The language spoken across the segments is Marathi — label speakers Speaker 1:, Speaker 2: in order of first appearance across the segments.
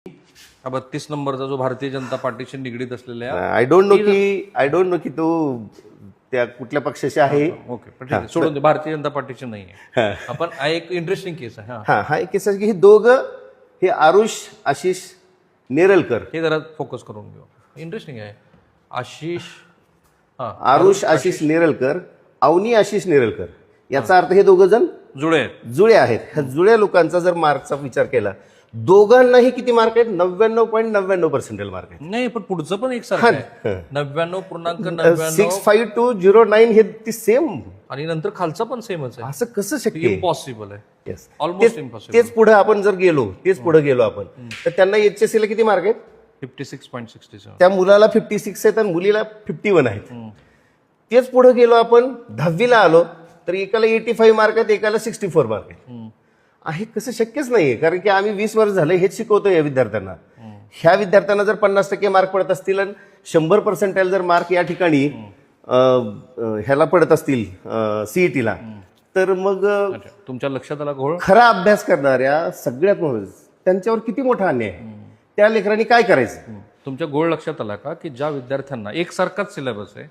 Speaker 1: हा 32 नंबरचा जो भारतीय जनता पार्टीशी निगडीत असलेल्या
Speaker 2: आय डोंट नो की तो त्या कुठल्या पक्षाचे आहे.
Speaker 1: ओके पण ठीक आहे, सोडून दे, भारतीय जनता पार्टीचे नाही आहे. आपण हा एक इंटरेस्टिंग केस आहे. हा
Speaker 2: हा एक केस आहे की हे दोघं, हे आरुष आशिष नेरलकर,
Speaker 1: हे जरा फोकस करून घेऊ. इंटरेस्टिंग आहे. आशिष
Speaker 2: आरुष आशिष नेरलकर, अवनी आशिष नेरलकर, याचा अर्थ हे दोघं जण
Speaker 1: जुळे आहेत.
Speaker 2: जुळे आहेत. ह्या जुळ्या लोकांचा जर मार्कचा विचार केला, दोघांनाही किती मार्क आहेत? 99.99% मार्क आहेत.
Speaker 1: नाही पण पुढचं पण एक सारखं आहे. 99.99
Speaker 2: 65209 हे ती सेम,
Speaker 1: आणि नंतर खालचा पण सेमच आहे.
Speaker 2: असं कसं शक्य आहे?
Speaker 1: इम्पॉसिबल आहे.
Speaker 2: Yes.
Speaker 1: Almost impossible.
Speaker 2: तेच पुढे आपण जर गेलो, आपण तर त्यांना HSC ला किती मार्क आहेत?
Speaker 1: 56.67.
Speaker 2: त्या मुलाला 56 आहेत आणि मुलीला 51 आहेत. तेच पुढे गेलो आपण, 10वीला आलो तर एकाला 85 मार्क आहेत, एकाला 64 मार्क आहेत. आहे कसं शक्यच नाहीये, कारण की आम्ही 20 वर्ष झाले हेच शिकवतोय या विद्यार्थ्यांना. ह्या विद्यार्थ्यांना जर 50% मार्क पडत असतील आणि 100% जर मार्क या ठिकाणी ह्याला पडत असतील CET-ला, तर मग
Speaker 1: तुमच्या लक्षात आला घोळ?
Speaker 2: खरा अभ्यास करणाऱ्या सगळ्यात त्यांच्यावर किती मोठा अन्याय आहे. त्या लेकरांनी काय करायचं?
Speaker 1: तुमच्या गोळ लक्षात आला का की ज्या विद्यार्थ्यांना एकसारखाच सिलेबस आहे,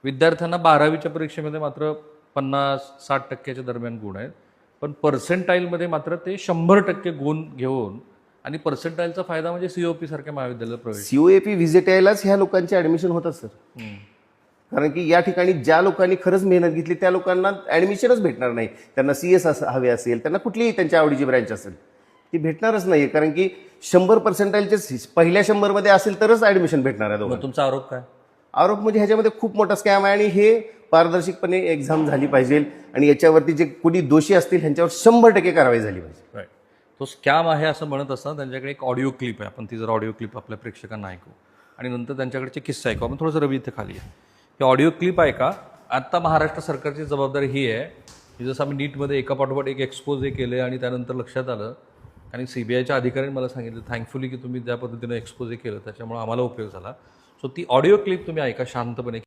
Speaker 1: विद्यार्थ्यांना 12वीच्या परीक्षेमध्ये मात्र 50-60% दरम्यान गुण आहेत, पण पर्सेंटाईलमध्ये मात्र ते 100% गुण घेऊन, आणि पर्सेंटाईलचा फायदा म्हणजे COP सारख्या महाविद्यालयात प्रवेश.
Speaker 2: COAP व्हिजिटायलाच ह्या लोकांचे ऍडमिशन होतात सर. कारण की या ठिकाणी ज्या लोकांनी खरंच मेहनत घेतली त्या लोकांना ऍडमिशनच भेटणार नाही. त्यांना CS हवे असेल, त्यांना कुठलीही त्यांच्या आवडीची ब्रँच असेल ती भेटणारच नाही, कारण की 100%चे पहिल्या 100 मध्ये असेल तरच ऍडमिशन भेटणार आहे दोघांना.
Speaker 1: तुमचा आरोप काय?
Speaker 2: आरोप म्हणजे ह्याच्यामध्ये खूप मोठा स्कॅम आहे, आणि हे पारदर्शकपणे एक्झाम झाली पाहिजे, आणि याच्यावरती जे कुणी दोषी असतील ह्यांच्यावर 100% कारवाई झाली पाहिजे.
Speaker 1: तो स्कॅम आहे असं म्हणत असताना त्यांच्याकडे एक ऑडिओ क्लिप आहे. आपण ती जर ऑडिओ क्लिप आपल्या प्रेक्षकांना ऐकू आणि नंतर त्यांच्याकडचे किस्से ऐकू. आपण थोडंसं रवी इथे खाली आहे, ही ऑडिओ क्लिप आहे का? आता महाराष्ट्र सरकारची जबाबदारी ही आहे की जसं आम्ही नीटमध्ये एकापाठोपाठ एक एक्सपोज केले आणि त्यानंतर लक्षात आलं, आणि CBIच्या अधिकाऱ्यांनी मला सांगितलं थँकफुली की तुम्ही ज्या पद्धतीनं एक्सपोज केलं त्याच्यामुळे आम्हाला उपयोग झाला. सो ती ऑडिओ क्लिप तुम्ही ऐका शांतपणे.